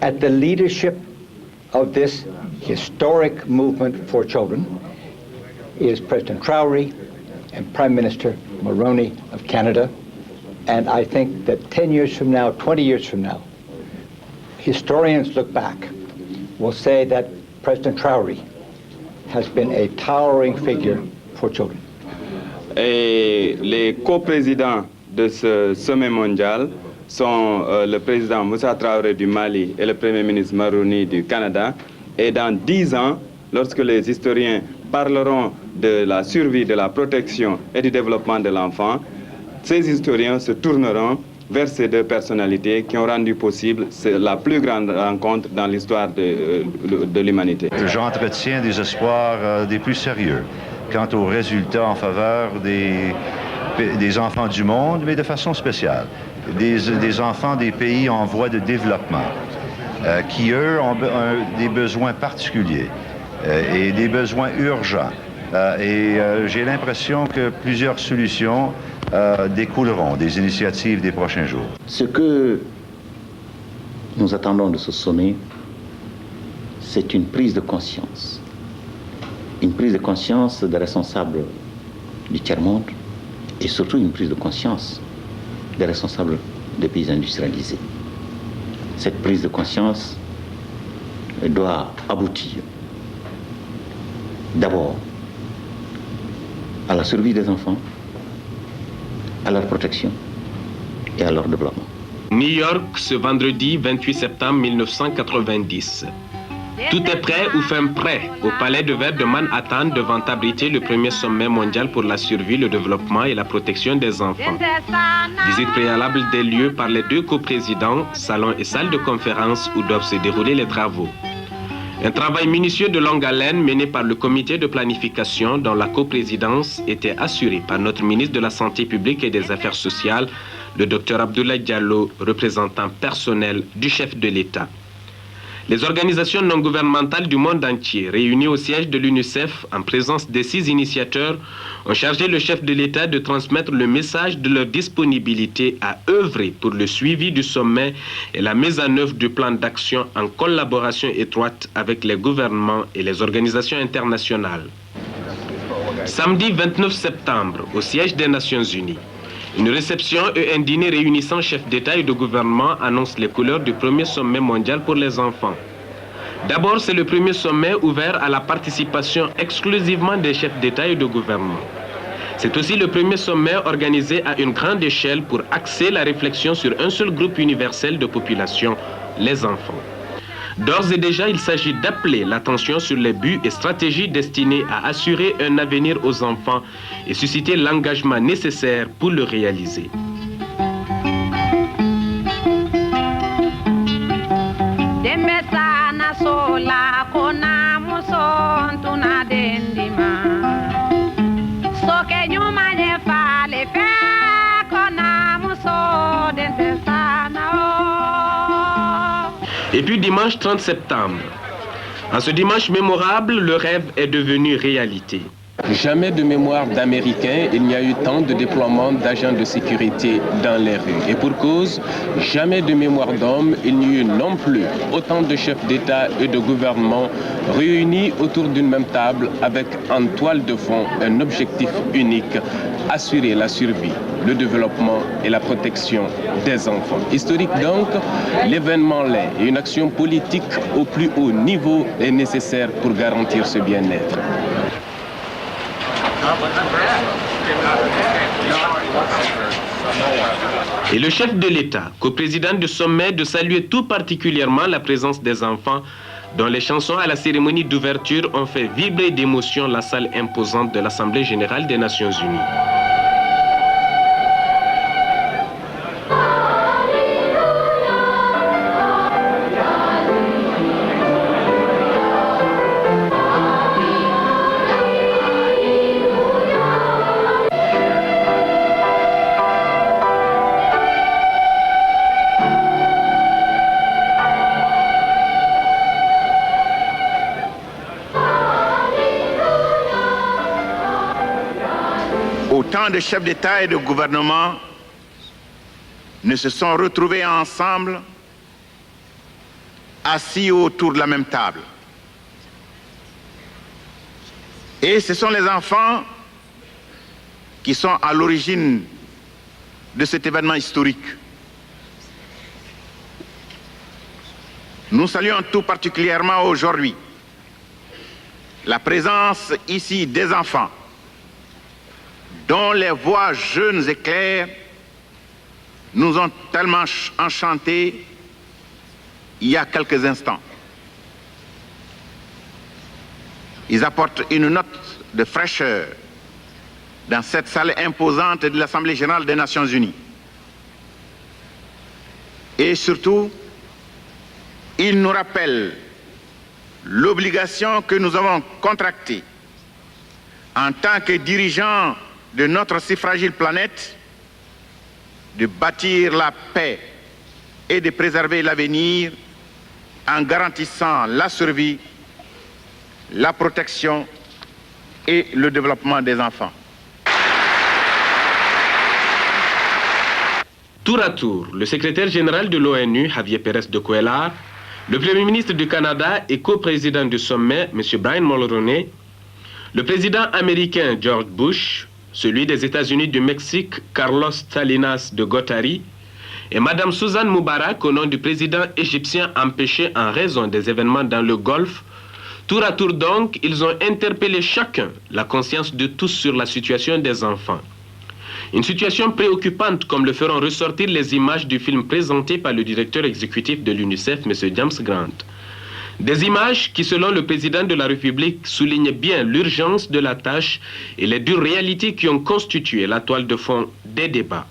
At the leadership of this historic movement for children is President Traoré and Prime Minister Mulroney of Canada. And I think that 10 years from now, 20 years from now, historians look back, will say that President Traoré has been a towering figure for children. Et les coprésidents de ce sommet mondial sont le président Moussa Traoré du Mali et le Premier ministre Mulroney du Canada. Et dans 10 ans, lorsque les historiens parleront de la survie, de la protection et du développement de l'enfant, ces historiens se tourneront vers ces deux personnalités qui ont rendu possible la plus grande rencontre dans l'histoire de l'humanité. J'entretiens des espoirs des plus sérieux quant aux résultats en faveur des enfants du monde, mais de façon spéciale, des enfants des pays en voie de développement, qui, eux, ont des besoins particuliers et des besoins urgents. J'ai l'impression que plusieurs solutions découleront des initiatives des prochains jours. Ce que nous attendons de ce sommet, c'est une prise de conscience. Une prise de conscience des responsables du tiers-monde et surtout une prise de conscience des responsables des pays industrialisés. Cette prise de conscience doit aboutir d'abord à la survie des enfants, à leur protection et à leur développement. New York, ce vendredi 28 septembre 1990. Tout est prêt ou fin prêt au palais de verre de Manhattan devant abriter le premier sommet mondial pour la survie, le développement et la protection des enfants. Visite préalable des lieux par les deux coprésidents, salon et salle de conférence où doivent se dérouler les travaux. Un travail minutieux de longue haleine mené par le comité de planification dont la coprésidence était assurée par notre ministre de la Santé publique et des Affaires sociales, le Dr Abdoulaye Diallo, représentant personnel du chef de l'État. Les organisations non gouvernementales du monde entier, réunies au siège de l'UNICEF en présence des 6 initiateurs, ont chargé le chef de l'État de transmettre le message de leur disponibilité à œuvrer pour le suivi du sommet et la mise en œuvre du plan d'action en collaboration étroite avec les gouvernements et les organisations internationales. Samedi 29 septembre, au siège des Nations Unies, une réception et un dîner réunissant chefs d'État et de gouvernement annoncent les couleurs du premier sommet mondial pour les enfants. D'abord, c'est le premier sommet ouvert à la participation exclusivement des chefs d'État et de gouvernement. C'est aussi le premier sommet organisé à une grande échelle pour axer la réflexion sur un seul groupe universel de population, les enfants. D'ores et déjà, il s'agit d'appeler l'attention sur les buts et stratégies destinés à assurer un avenir aux enfants et susciter l'engagement nécessaire pour le réaliser. Et puis dimanche 30 septembre. En ce dimanche mémorable, le rêve est devenu réalité. Jamais de mémoire d'Américains, il n'y a eu tant de déploiement d'agents de sécurité dans les rues. Et pour cause, jamais de mémoire d'hommes, il n'y a eu non plus autant de chefs d'État et de gouvernement réunis autour d'une même table avec en toile de fond un objectif unique, assurer la survie, le développement et la protection des enfants. Historique donc, l'événement l'est et une action politique au plus haut niveau est nécessaire pour garantir ce bien-être. Et le chef de l'État, coprésident du sommet, de saluer tout particulièrement la présence des enfants, dont les chansons à la cérémonie d'ouverture ont fait vibrer d'émotion la salle imposante de l'Assemblée générale des Nations Unies. Autant de chefs d'État et de gouvernement ne se sont retrouvés ensemble assis autour de la même table. Et ce sont les enfants qui sont à l'origine de cet événement historique. Nous saluons tout particulièrement aujourd'hui la présence ici des enfants dont les voix jeunes et claires nous ont tellement enchantés il y a quelques instants. Ils apportent une note de fraîcheur dans cette salle imposante de l'Assemblée générale des Nations unies. Et surtout, ils nous rappellent l'obligation que nous avons contractée en tant que dirigeants de notre si fragile planète de bâtir la paix et de préserver l'avenir en garantissant la survie, la protection et le développement des enfants. Tour à tour, le secrétaire général de l'ONU, Javier Pérez de Cuellar, le Premier ministre du Canada et co-président du sommet, M. Brian Mulroney, le président américain George Bush, celui des États-Unis du Mexique, Carlos Salinas de Gortari, et Mme Suzanne Moubarak, au nom du président égyptien empêché en raison des événements dans le Golfe. Tour à tour donc, ils ont interpellé chacun la conscience de tous sur la situation des enfants. Une situation préoccupante comme le feront ressortir les images du film présenté par le directeur exécutif de l'UNICEF, M. James Grant. Des images qui, selon le président de la République, soulignent bien l'urgence de la tâche et les dures réalités qui ont constitué la toile de fond des débats.